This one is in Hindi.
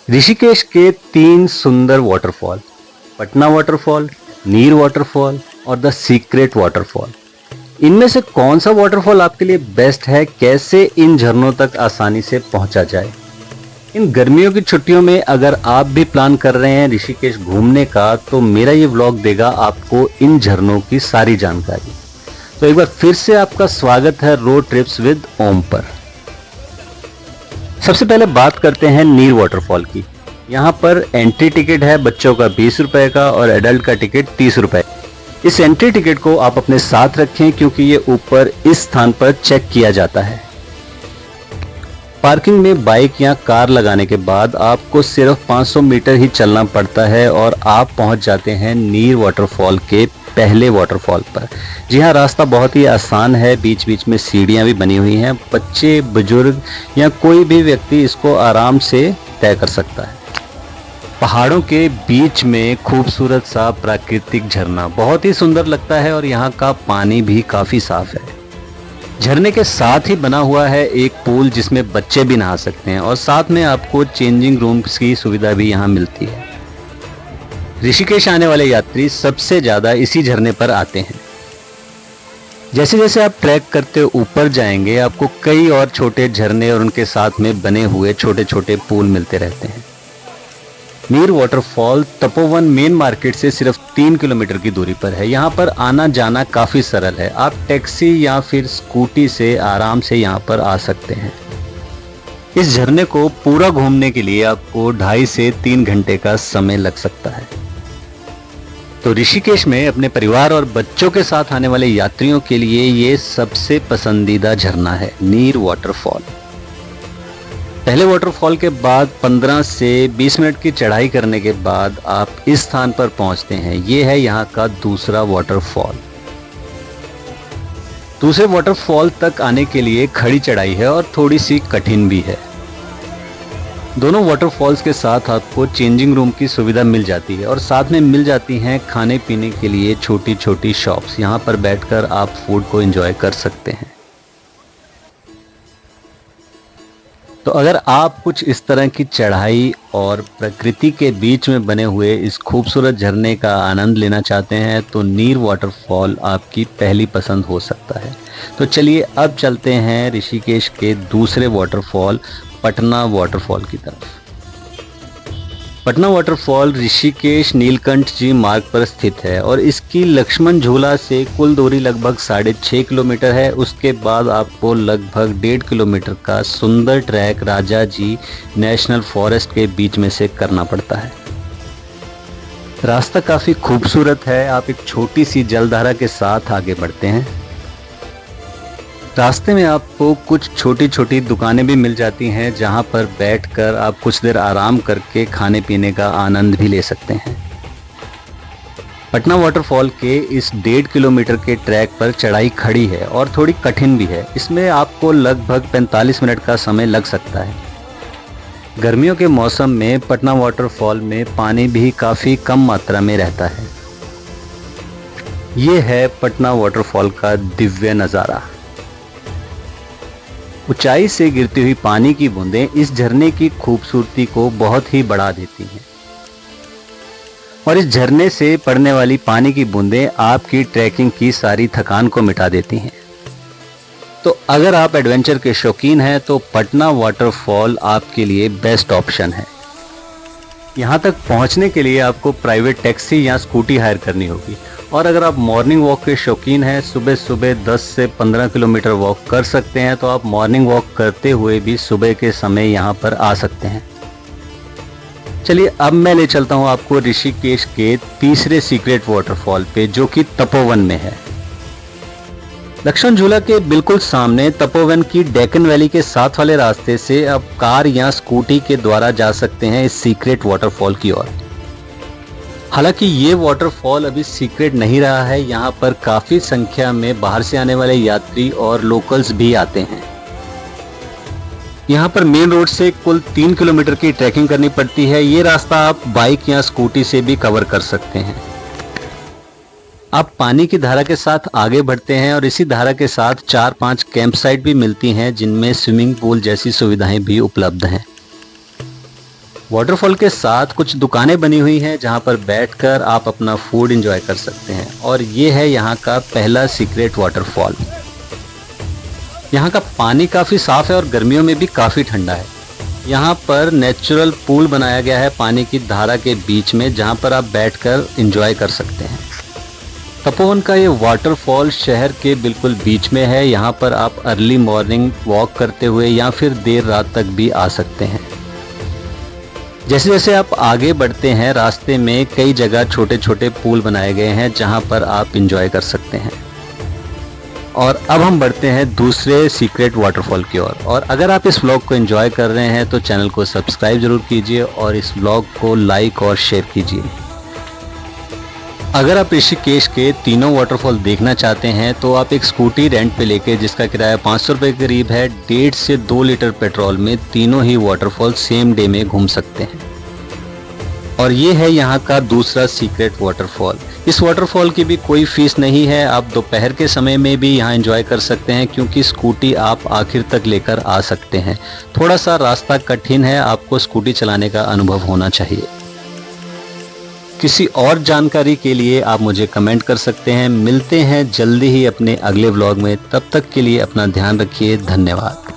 ऋषिकेश के 3 सुंदर वाटरफॉल, पटना वाटरफॉल, नीर वाटरफॉल और द सीक्रेट वाटरफॉल। इनमें से कौन सा वाटरफॉल आपके लिए बेस्ट है? कैसे इन झरनों तक आसानी से पहुंचा जाए? इन गर्मियों की छुट्टियों में अगर आप भी प्लान कर रहे हैं ऋषिकेश घूमने का, तो मेरा ये व्लॉग देगा आपको इन झरनों की सारी जानकारी। तो एक बार फिर से आपका स्वागत है रोड ट्रिप्स विद ओम पर। सबसे पहले बात करते हैं नीर वाटरफॉल की। यहाँ पर एंट्री टिकट है बच्चों का 20 रुपए का और एडल्ट का टिकट 30 रुपए। इस एंट्री टिकट को आप अपने साथ रखें क्योंकि ये ऊपर इस स्थान पर चेक किया जाता है। पार्किंग में बाइक या कार लगाने के बाद आपको सिर्फ 500 मीटर ही चलना पड़ता है और आप पहुंच जाते हैं नीर वाटरफॉल के पहले वाटरफॉल पर। जी हाँ, रास्ता बहुत ही आसान है, बीच बीच में सीढ़ियां भी बनी हुई हैं। बच्चे, बुजुर्ग या कोई भी व्यक्ति इसको आराम से तय कर सकता है। पहाड़ों के बीच में खूबसूरत सा प्राकृतिक झरना बहुत ही सुंदर लगता है और यहाँ का पानी भी काफी साफ है। झरने के साथ ही बना हुआ है एक पूल जिसमें बच्चे भी नहा सकते हैं और साथ में आपको चेंजिंग रूम्स की सुविधा भी यहाँ मिलती है। ऋषिकेश आने वाले यात्री सबसे ज्यादा इसी झरने पर आते हैं। जैसे जैसे आप ट्रैक करते ऊपर जाएंगे, आपको कई और छोटे झरने और उनके साथ में बने हुए छोटे छोटे पूल मिलते रहते हैं। नीर वाटरफॉल तपोवन मेन मार्केट से सिर्फ 3 किलोमीटर की दूरी पर है। यहाँ पर आना जाना काफी सरल है। आप टैक्सी या फिर स्कूटी से आराम से यहाँ पर आ सकते हैं। इस झरने को पूरा घूमने के लिए आपको 2.5 से 3 घंटे का समय लग सकता है। तो ऋषिकेश में अपने परिवार और बच्चों के साथ आने वाले यात्रियों के लिए ये सबसे पसंदीदा झरना है नीर वाटरफॉल। पहले वाटरफॉल के बाद 15 से 20 मिनट की चढ़ाई करने के बाद आप इस स्थान पर पहुंचते हैं। ये है यहाँ का दूसरा वाटरफॉल। दूसरे वाटरफॉल तक आने के लिए खड़ी चढ़ाई है और थोड़ी सी कठिन भी है। दोनों वाटरफॉल्स के साथ आपको चेंजिंग रूम की सुविधा मिल जाती है और साथ में मिल जाती हैं खाने पीने के लिए छोटी छोटी शॉप्स। यहाँ पर बैठकर आप फूड को एंजॉय कर सकते हैं। तो अगर आप कुछ इस तरह की चढ़ाई और प्रकृति के बीच में बने हुए इस खूबसूरत झरने का आनंद लेना चाहते हैं तो नीर वाटरफॉल आपकी पहली पसंद हो सकता है। तो चलिए अब चलते हैं ऋषिकेश के दूसरे वाटरफॉल पटना वाटरफॉल की तरफ। पटना वाटरफॉल ऋषिकेश नीलकंठ जी मार्ग पर स्थित है और इसकी लक्ष्मण झूला से कुल दूरी लगभग 6.5 किलोमीटर है। उसके बाद आपको लगभग 1.5 किलोमीटर का सुंदर ट्रैक राजा जी नेशनल फॉरेस्ट के बीच में से करना पड़ता है। रास्ता काफी खूबसूरत है। आप एक छोटी सी जलधारा के साथ आगे बढ़ते हैं। रास्ते में आपको कुछ छोटी छोटी दुकानें भी मिल जाती हैं जहां पर बैठकर आप कुछ देर आराम करके खाने पीने का आनंद भी ले सकते हैं। पटना वाटरफॉल के इस 1.5 किलोमीटर के ट्रैक पर चढ़ाई खड़ी है और थोड़ी कठिन भी है। इसमें आपको लगभग 45 मिनट का समय लग सकता है। गर्मियों के मौसम में पटना वाटरफॉल में पानी भी काफ़ी कम मात्रा में रहता है। ये है पटना वाटरफॉल का दिव्य नज़ारा। ऊंचाई से गिरती हुई पानी की बूंदें इस झरने की खूबसूरती को बहुत ही बढ़ा देती हैं और इस झरने से पड़ने वाली पानी की बूंदें आपकी ट्रैकिंग की सारी थकान को मिटा देती हैं। तो अगर आप एडवेंचर के शौकीन हैं तो पटना वाटरफॉल आपके लिए बेस्ट ऑप्शन है। यहाँ तक पहुँचने के लिए आपको प्राइवेट टैक्सी या स्कूटी हायर करनी होगी और अगर आप मॉर्निंग वॉक के शौकीन हैं, सुबह सुबह 10 से 15 किलोमीटर वॉक कर सकते हैं, तो आप मॉर्निंग वॉक करते हुए भी सुबह के समय यहाँ पर आ सकते हैं। चलिए अब मैं ले चलता हूँ आपको ऋषिकेश के तीसरे सीक्रेट वाटरफॉल पे जो कि तपोवन में है। लक्ष्मण झूला के बिल्कुल सामने तपोवन की डेक्कन वैली के साथ वाले रास्ते से आप कार या स्कूटी के द्वारा जा सकते हैं इस सीक्रेट वाटरफॉल की ओर। हालांकि ये वाटरफॉल अभी सीक्रेट नहीं रहा है। यहाँ पर काफी संख्या में बाहर से आने वाले यात्री और लोकल्स भी आते हैं। यहाँ पर मेन रोड से कुल 3 किलोमीटर की ट्रैकिंग करनी पड़ती है। ये रास्ता आप बाइक या स्कूटी से भी कवर कर सकते हैं। आप पानी की धारा के साथ आगे बढ़ते हैं और इसी धारा के साथ 4-5 कैंप साइट भी मिलती हैं जिनमें स्विमिंग पूल जैसी सुविधाएं भी उपलब्ध हैं। वाटरफॉल के साथ कुछ दुकानें बनी हुई हैं जहां पर बैठकर आप अपना फूड एंजॉय कर सकते हैं और ये है यहाँ का पहला सीक्रेट वाटरफॉल। यहाँ का पानी काफ़ी साफ़ है और गर्मियों में भी काफ़ी ठंडा है। यहाँ पर नेचुरल पूल बनाया गया है पानी की धारा के बीच में, जहाँ पर आप बैठकर एंजॉय कर सकते हैं। तपोवन का ये वाटरफॉल शहर के बिल्कुल बीच में है। यहाँ पर आप अर्ली मॉर्निंग वॉक करते हुए या फिर देर रात तक भी आ सकते हैं। जैसे जैसे आप आगे बढ़ते हैं रास्ते में कई जगह छोटे छोटे पूल बनाए गए हैं जहाँ पर आप एंजॉय कर सकते हैं। और अब हम बढ़ते हैं दूसरे सीक्रेट वाटरफॉल की ओर। और अगर आप इस व्लॉग को एंजॉय कर रहे हैं तो चैनल को सब्सक्राइब जरूर कीजिए और इस व्लॉग को लाइक और शेयर कीजिए। अगर आप ऋषिकेश के तीनों वाटरफॉल देखना चाहते हैं तो आप एक स्कूटी रेंट पे लेके, जिसका किराया 500 रुपये के करीब है, 1.5 से 2 लीटर पेट्रोल में तीनों ही वाटरफॉल सेम डे में घूम सकते हैं। और ये है यहाँ का दूसरा सीक्रेट वाटरफॉल। इस वाटरफॉल की भी कोई फीस नहीं है। आप दोपहर के समय में भी यहाँ एंजॉय कर सकते हैं क्योंकि स्कूटी आप आखिर तक लेकर आ सकते हैं। थोड़ा सा रास्ता कठिन है, आपको स्कूटी चलाने का अनुभव होना चाहिए। किसी और जानकारी के लिए आप मुझे कमेंट कर सकते हैं। मिलते हैं जल्दी ही अपने अगले व्लॉग में, तब तक के लिए अपना ध्यान रखिए। धन्यवाद।